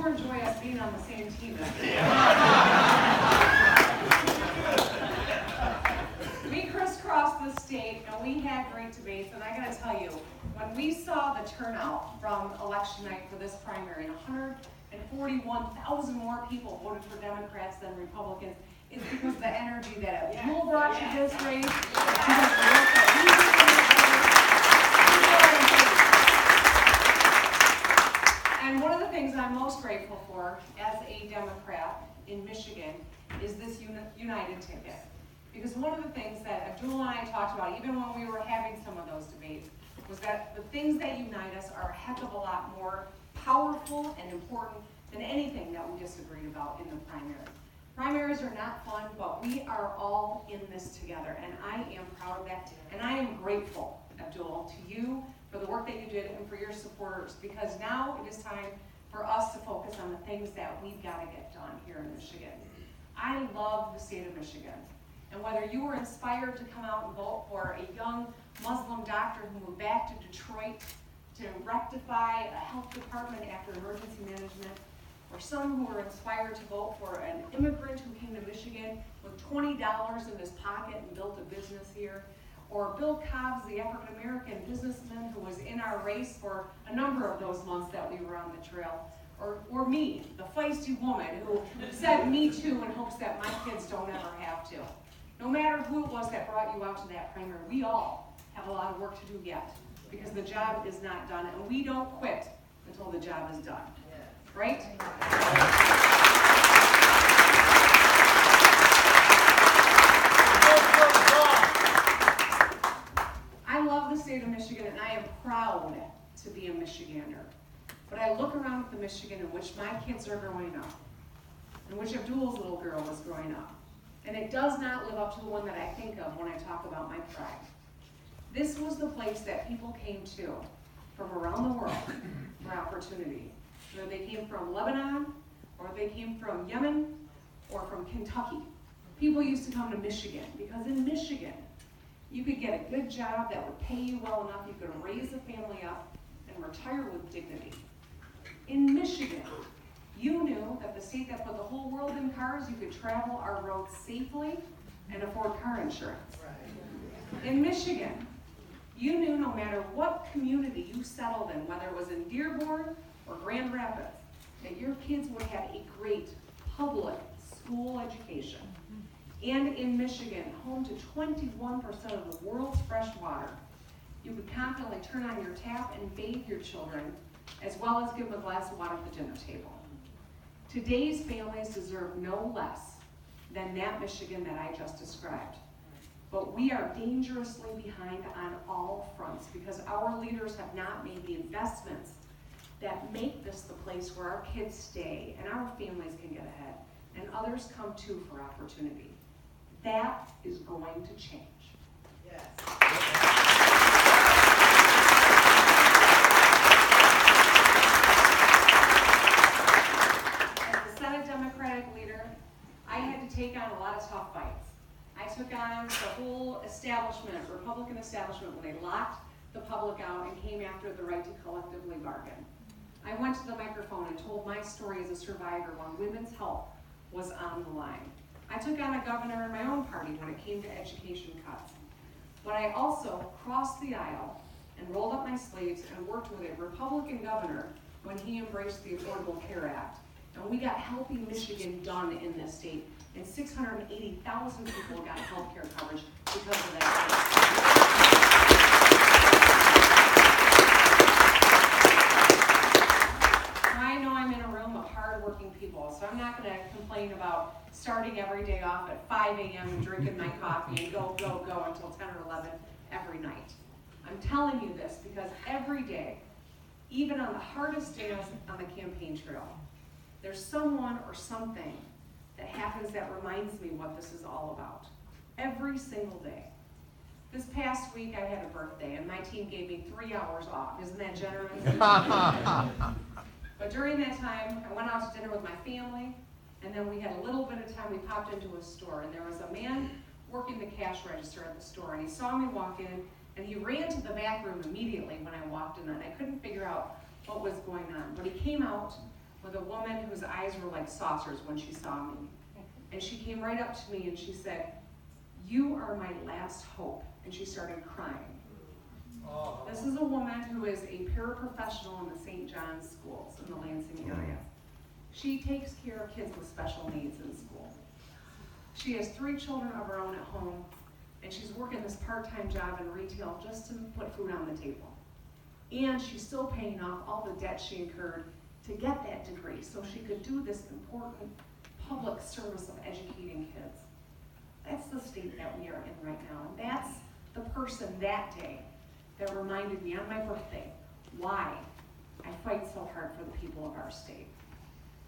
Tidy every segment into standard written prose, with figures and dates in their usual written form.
sure enjoy us being on the same team. We crisscrossed the state and we had great debates, and I gotta tell you, when we saw the turnout from election night for this primary, 141,000 more people voted for Democrats than Republicans, it's because of the energy that Abdul brought to this race, and one of the things I'm most grateful for as a Democrat in Michigan is this United ticket. Because one of the things that Abdul and I talked about, even when we were having some of those debates, was that the things that unite us are a heck of a lot more powerful and important than anything that we disagreed about in the primary. Primaries are not fun, but we are all in this together, and I am proud of that. And I am grateful, Abdul, to you for the work that you did and for your supporters, because now it is time for us to focus on the things that we've got to get done here in Michigan. I love the state of Michigan. And whether you were inspired to come out and vote for a young Muslim doctor who moved back to Detroit to rectify a health department after emergency management, or some who were inspired to vote for an immigrant who came to Michigan with $20 in his pocket and built a business here, or Bill Cobbs, the African-American businessman who was in our race for a number of those months that we were on the trail, or me, the feisty woman who said me too in hopes that my kids don't ever have to. No matter who it was that brought you out to that primary, we all have a lot of work to do yet, because the job is not done, and we don't quit until the job is done. Right? I love the state of Michigan, and I am proud to be a Michigander. But I look around at the Michigan in which my kids are growing up, in which Abdul's little girl was growing up, and it does not live up to the one that I think of when I talk about my pride. This was the place that people came to from around the world for opportunity. Whether they came from Lebanon, or they came from Yemen, or from Kentucky. People used to come to Michigan, because in Michigan, you could get a good job that would pay you well enough, you could raise a family up, and retire with dignity. In Michigan, you knew that the state that put the whole world in cars, you could travel our roads safely and afford car insurance. In Michigan, you knew no matter what community you settled in, whether it was in Dearborn or Grand Rapids, that your kids would have a great public school education. And in Michigan, home to 21% of the world's fresh water, you could confidently turn on your tap and bathe your children, as well as give them a glass of water at the dinner table. Today's families deserve no less than that Michigan that I just described. But we are dangerously behind on all fronts because our leaders have not made the investments that make this the place where our kids stay and our families can get ahead and others come too for opportunity. That is going to change. Yes. As the Senate Democratic leader, I had to take on a lot of tough fights. I took on the whole establishment, Republican establishment, when they locked the public out and came after the right to collectively bargain. I went to the microphone and told my story as a survivor when women's health was on the line. I took on a governor in my own party when it came to education cuts. But I also crossed the aisle and rolled up my sleeves and worked with a Republican governor when he embraced the Affordable Care Act. And we got Healthy Michigan done in this state. And 680,000 people got health care coverage because of that. I know I'm in a room of hardworking people, so I'm not going to complain about starting every day off at 5 a.m. and drinking my coffee and go until 10 or 11 every night. I'm telling you this because every day, even on the hardest days on the campaign trail, there's someone or something that happens that reminds me what this is all about. Every single day. This past week I had a birthday and my team gave me 3 hours off. Isn't that generous? But during that time, I went out to dinner with my family, and then we had a little bit of time. We popped into a store, and there was a man working the cash register at the store, and he saw me walk in, and he ran to the back room immediately when I walked in, and I couldn't figure out what was going on. But he came out with a woman whose eyes were like saucers when she saw me. And she came right up to me and she said, "You are my last hope." And she started crying. Oh. This is a woman who is a paraprofessional in the St. John's schools in the Lansing area. She takes care of kids with special needs in school. She has 3 children of her own at home, and she's working this part-time job in retail just to put food on the table. And she's still paying off all the debt she incurred to get that degree so she could do this important public service of educating kids. That's the state that we are in right now. And that's the person that day that reminded me on my birthday why I fight so hard for the people of our state.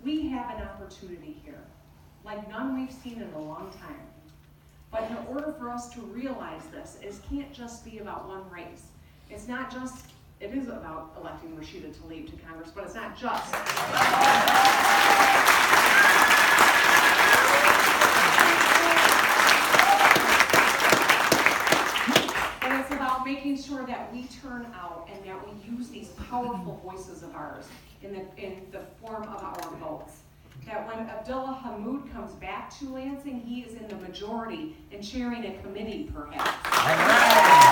We have an opportunity here, like none we've seen in a long time. But in order for us to realize this, it can't just be about one race. It's not just, it is about electing Rashida Tlaib to Congress, but it's not just. And it's about making sure that we turn out and that we use these powerful voices of ours in the form of our votes. That when Abdullah Hammoud comes back to Lansing, he is in the majority and chairing a committee, perhaps. All right.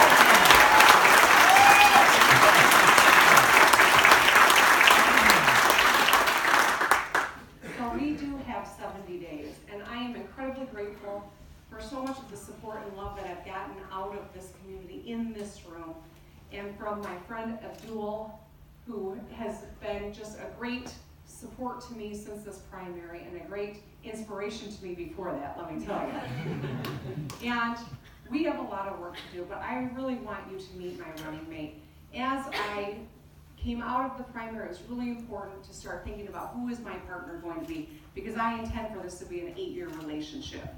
So we do have 70 days, and I am incredibly grateful for so much of the support and love that I've gotten out of this community in this room, and from my friend Abdul, who has been just a great support to me since this primary and a great inspiration to me before that, let me tell you. And we have a lot of work to do, but I really want you to meet my running mate. As I came out of the primary, it was really important to start thinking about who is my partner going to be, because I intend for this to be an 8-year relationship.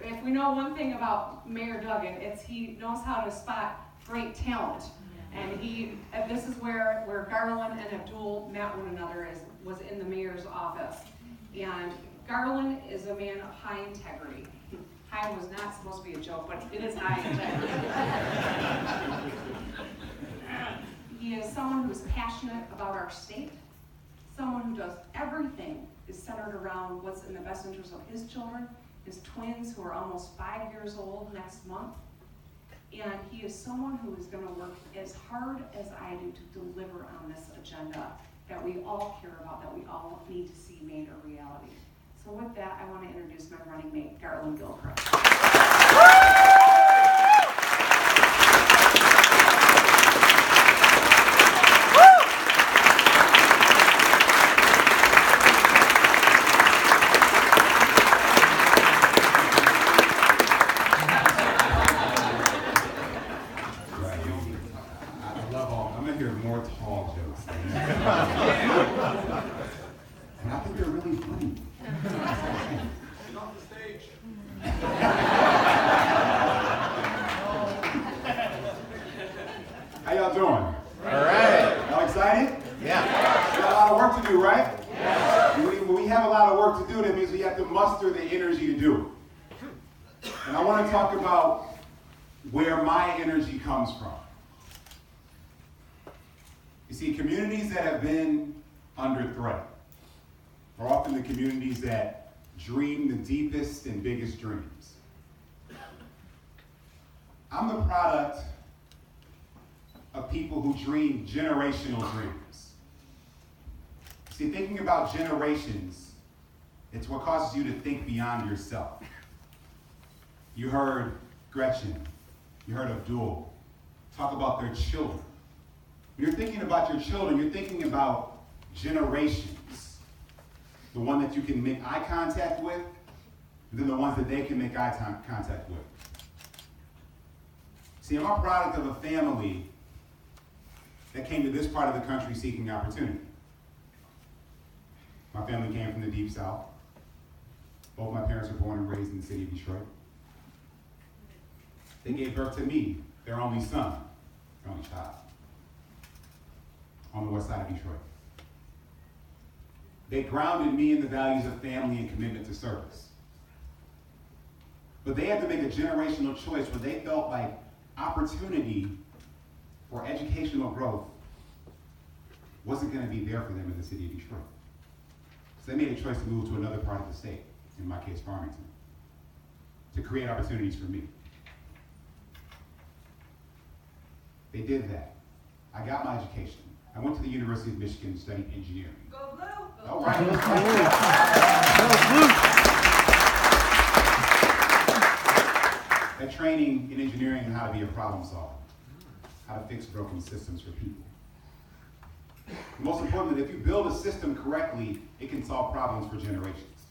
If we know one thing about Mayor Duggan, it's he knows how to spot great talent. And this is where Garland and Abdul met one another, was in the mayor's office. And Garland is a man of high integrity. High was not supposed to be a joke, but it is high integrity. He is someone who is passionate about our state, someone who does everything is centered around what's in the best interest of his children, his twins, who are almost 5 years old next month. And he is someone who is going to work as hard as I do to deliver on this agenda that we all care about, that we all need to see made a reality. So with that, I want to introduce my running mate, Garland Gilchrist. How y'all doing? All right. Y'all excited? Yeah. We got a lot of work to do, right? Yeah. When we have a lot of work to do, that means we have to muster the energy to do it. And I want to talk about where my energy comes from. You see, communities that have been under threat are often the communities that dream the deepest and biggest dreams. I'm the product of people who dream generational dreams. See, thinking about generations, it's what causes you to think beyond yourself. You heard Gretchen, you heard Abdul talk about their children. When you're thinking about your children, you're thinking about generations. The one that you can make eye contact with, and then the ones that they can make eye contact with. See, I'm a product of a family that came to this part of the country seeking opportunity. My family came from the Deep South. Both my parents were born and raised in the city of Detroit. They gave birth to me, their only son, their only child, on the west side of Detroit. They grounded me in the values of family and commitment to service. But they had to make a generational choice where they felt like opportunity for educational growth wasn't going to be there for them in the city of Detroit. So they made a choice to move to another part of the state, in my case, Farmington, to create opportunities for me. They did that. I got my education. I went to the University of Michigan to study engineering. Go blue! All right. That training in engineering and how to be a problem solver, how to fix broken systems for people. Most importantly, if you build a system correctly, it can solve problems for generations.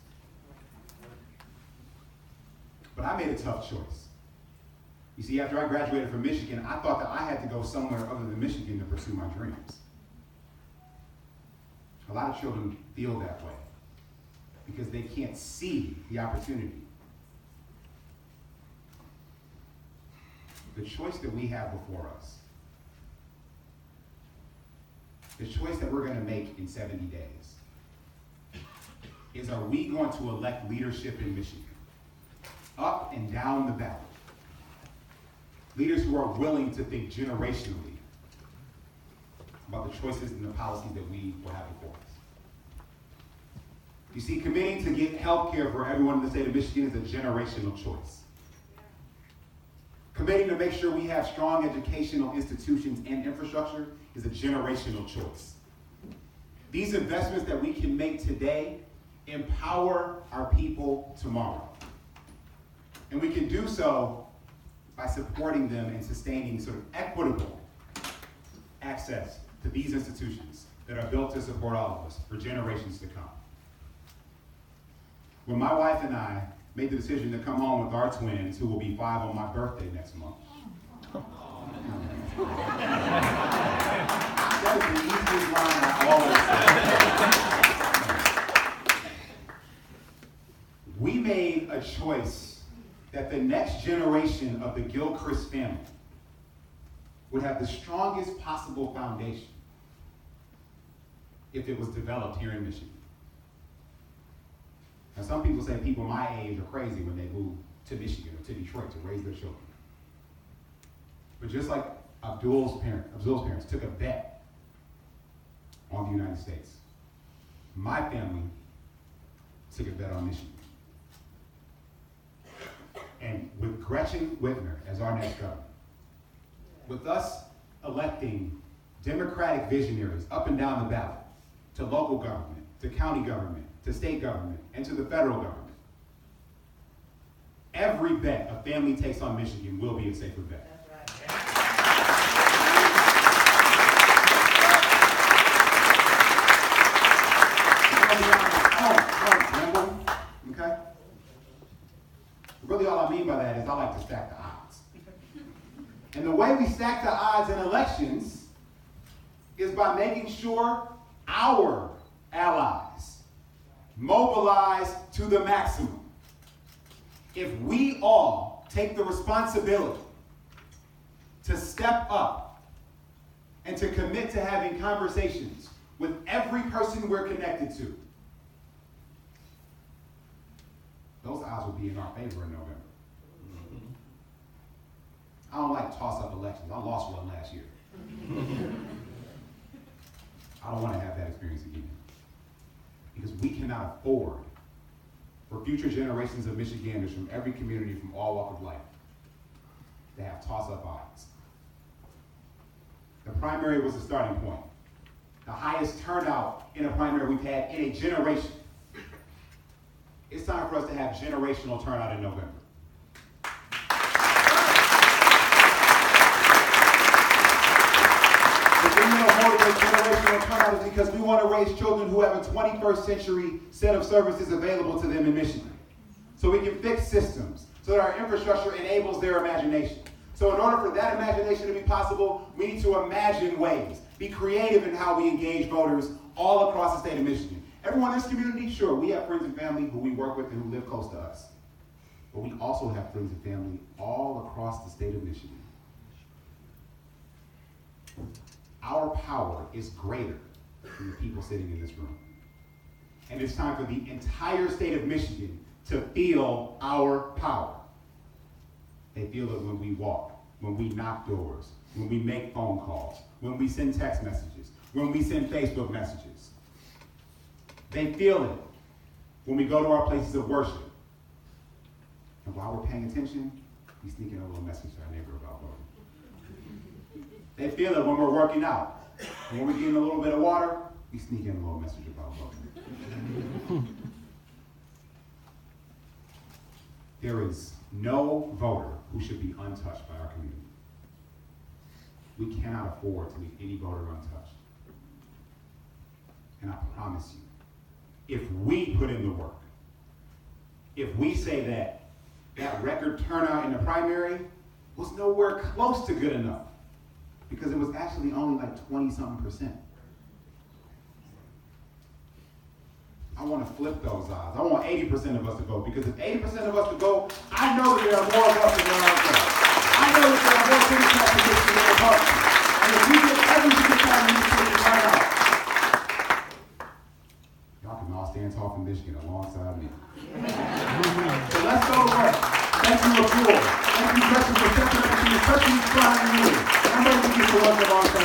But I made a tough choice. You see, after I graduated from Michigan, I thought that I had to go somewhere other than Michigan to pursue my dreams. A lot of children feel that way because they can't see the opportunity. The choice that we have before us, the choice that we're going to make in 70 days, is are we going to elect leadership in Michigan, up and down the ballot? Leaders who are willing to think generationally about the choices and the policies that we will have before us. You see, committing to get health care for everyone in the state of Michigan is a generational choice. Committing to make sure we have strong educational institutions and infrastructure is a generational choice. These investments that we can make today empower our people tomorrow. And we can do so by supporting them and sustaining sort of equitable access to these institutions that are built to support all of us for generations to come. When my wife and I made the decision to come home with our twins, who will be 5 on my birthday next month. That is the easiest line I always say. We made a choice that the next generation of the Gilchrist family would have the strongest possible foundation if it was developed here in Michigan. Now, some people say people my age are crazy when they move to Michigan or to Detroit to raise their children. But just like Abdul's parents took a bet on the United States, my family took a bet on Michigan. And with Gretchen Whitmer as our next governor, with us electing Democratic visionaries up and down the ballot to local government, to county government, to state government, and to the federal government, every bet a family takes on Michigan will be a safer bet. Okay? Really all I mean by that is I like to stack the odds. And the way we stack the odds in elections is by making sure our allies mobilize to the maximum. If we all take the responsibility to step up and to commit to having conversations with every person we're connected to, those odds will be in our favor in November. I don't like toss-up elections. I lost one last year. I don't want to have that experience again. Because we cannot afford for future generations of Michiganders from every community, from all walks of life, to have toss-up odds. The primary was the starting point. The highest turnout in a primary we've had in a generation. It's time for us to have generational turnout in November. The reason we're motivating generational turnout is because we want to raise children who have a 21st century set of services available to them in Michigan. So we can fix systems, so that our infrastructure enables their imagination. So in order for that imagination to be possible, we need to imagine ways, be creative in how we engage voters all across the state of Michigan. Everyone in this community, sure, we have friends and family who we work with and who live close to us. But we also have friends and family all across the state of Michigan. Our power is greater than the people sitting in this room. And it's time for the entire state of Michigan to feel our power. They feel it when we walk, when we knock doors, when we make phone calls, when we send text messages, when we send Facebook messages. They feel it when we go to our places of worship. And while we're paying attention, we sneak in a little message to our neighbor about voting. They feel it when we're working out. And when we're getting a little bit of water, we sneak in a little message about voting. There is no voter who should be untouched by our community. We cannot afford to leave any voter untouched. And I promise you, if we put in the work, if we say that record turnout in the primary was nowhere close to good enough, because it was actually only like 20-something%. I want to flip those odds. I want 80% of us to go, because if 80% of us to go, I know that there are more of us than there are of us. I know that there are more Democrats than there are Republicans. And if we get every single time in this state right out, y'all can all stand tall from Michigan alongside me. So let's go to work. Thank you, Abdul. Thank you, Gretchen, for stepping up and especially trying to do it. I'm ready to get to work alongside